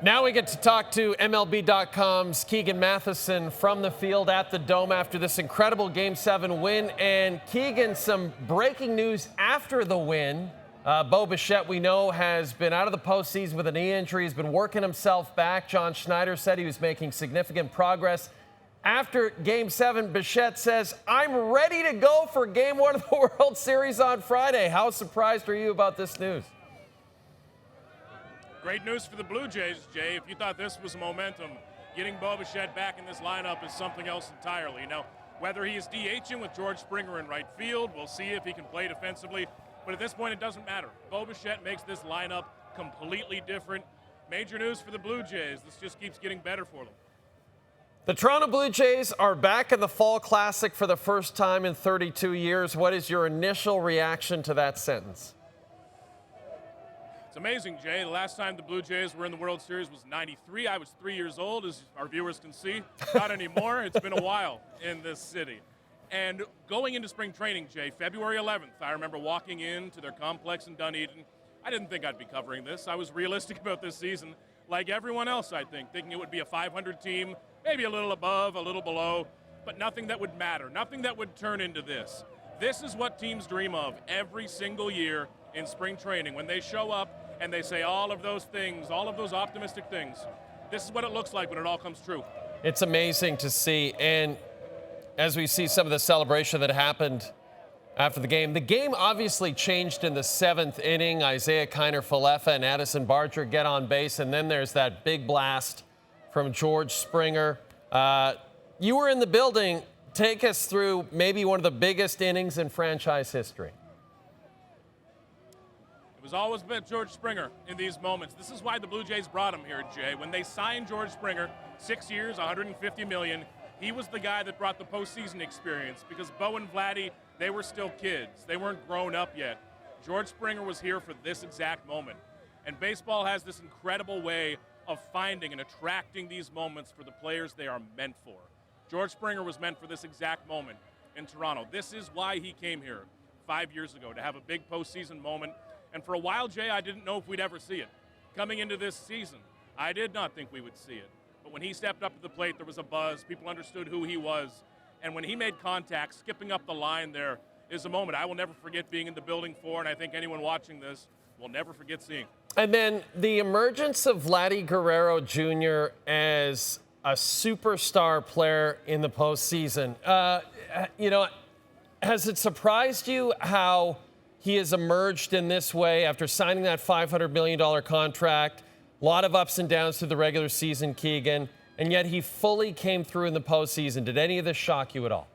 Now we get to talk to MLB.com's Keegan Matheson from the field at the Dome after this incredible Game 7 win. And Keegan, some breaking news after the win. Bichette, we know, has been out of the postseason with a knee injury. He's been working himself back. John Schneider said he was making significant progress. After Game 7, Bichette says, "I'm ready to go for Game 1 of the World Series on Friday." How surprised are you about this news? Great news for the Blue Jays, Jay. If you thought this was momentum, getting Bichette back in this lineup is something else entirely. Now, whether he is DHing with George Springer in right field, we'll see if he can play defensively. But at this point, it doesn't matter. Bichette makes this lineup completely different. Major news for the Blue Jays. This just keeps getting better for them. The Toronto Blue Jays are back in the Fall Classic for the first time in 32 years. What is your initial reaction to that sentence? It's amazing, Jay. The last time the Blue Jays were in the World Series was '93. I was 3 years old, as our viewers can see. Not anymore. It's been a while in this city. And going into spring training, Jay, February 11th, I remember walking into their complex in Dunedin. I didn't think I'd be covering this. I was realistic about this season, like everyone else, I think, thinking it would be a 500 team, maybe a little above, a little below, but nothing that would matter, nothing that would turn into this. This is what teams dream of every single year in spring training, when they show up and they say all of those things, all of those optimistic things. This is what it looks like when it all comes true. It's amazing to see, and as we see some of the celebration that happened after the game obviously changed in the 7th inning. Isaiah Kiner-Falefa and Addison Barger get on base, and then there's that big blast from George Springer. You were in the building. Take us through maybe one of the biggest innings in franchise history. It was always about George Springer in these moments. This is why the Blue Jays brought him here, Jay. When they signed George Springer, 6 years, $150 million, he was the guy that brought the postseason experience because Bo and Vladdy, they were still kids. They weren't grown up yet. George Springer was here for this exact moment. And baseball has this incredible way of finding and attracting these moments for the players they are meant for. George Springer was meant for this exact moment in Toronto. This is why he came here 5 years ago, to have a big postseason moment. And for a while, Jay, I didn't know if we'd ever see it. Coming into this season, I did not think we would see it. But when he stepped up to the plate, there was a buzz. People understood who he was. And when he made contact, skipping up the line there is a moment I will never forget being in the building for, and I think anyone watching this will never forget seeing. And then the emergence of Vladimir Guerrero Jr. as a superstar player in the postseason. Has it surprised you how he has emerged in this way after signing that $500 million contract? A lot of ups and downs through the regular season, Keegan, and yet he fully came through in the postseason. Did any of this shock you at all?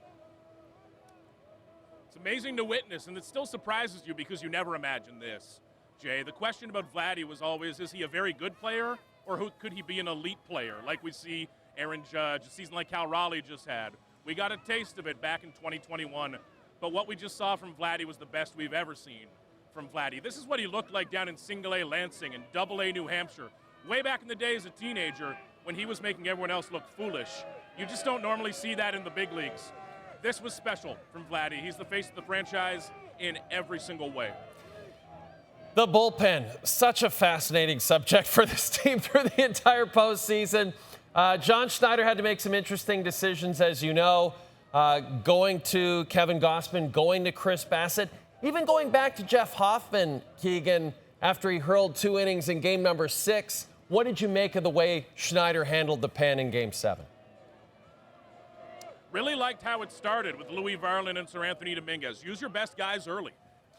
It's amazing to witness, and it still surprises you because you never imagined this, Jay. The question about Vladdy was always, is he a very good player, or could he be an elite player, like we see Aaron Judge, a season like Cal Raleigh just had? We got a taste of it back in 2021, but what we just saw from Vladdy was the best we've ever seen from Vladdy. This is what he looked like down in Single-A Lansing and Double-A New Hampshire. Way back in the day as a teenager when he was making everyone else look foolish. You just don't normally see that in the big leagues. This was special from Vladdy. He's the face of the franchise in every single way. The bullpen, such a fascinating subject for this team through the entire postseason. John Schneider had to make some interesting decisions, as you know, going to Kevin Gausman, going to Chris Bassett. Even going back to Jeff Hoffman, Keegan, after he hurled 2 innings in game number 6, what did you make of the way Schneider handled the pen in game 7? Really liked how it started with Louis Varland and Sir Anthony Dominguez. Use your best guys early.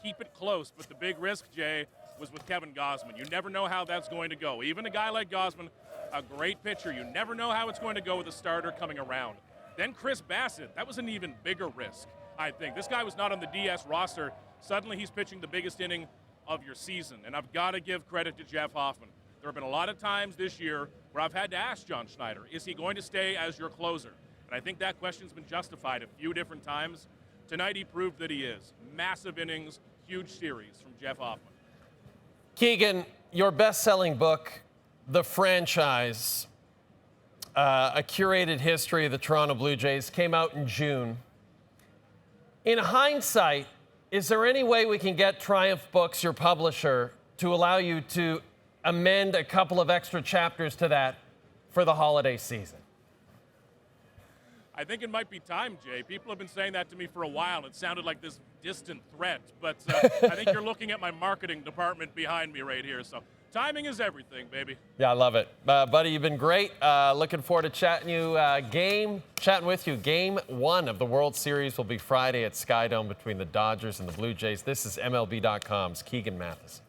Keep it close, but the big risk, Jay, was with Kevin Gausman. You never know how that's going to go. Even a guy like Gausman, a great pitcher, you never know how it's going to go with a starter coming around. Then Chris Bassett, that was an even bigger risk, I think. This guy was not on the DS roster. Suddenly he's pitching the biggest inning of your season, and I've got to give credit to Jeff Hoffman. There have been a lot of times this year where I've had to ask John Schneider, is he going to stay as your closer? And I think that question's been justified a few different times. Tonight he proved that he is. Massive innings, huge series from Jeff Hoffman. Keegan, your best-selling book, The Franchise, a curated history of the Toronto Blue Jays, came out in June. In hindsight, is there any way we can get Triumph Books, your publisher, to allow you to amend a couple of extra chapters to that for the holiday season? I think it might be time, Jay. People have been saying that to me for a while. It sounded like this distant threat, but I think you're looking at my marketing department behind me right here. So timing is everything, baby. Yeah, I love it. Buddy, you've been great. Looking forward to chatting with you. Game 1 of the World Series will be Friday at Skydome between the Dodgers and the Blue Jays. This is MLB.com's Keegan Matheson.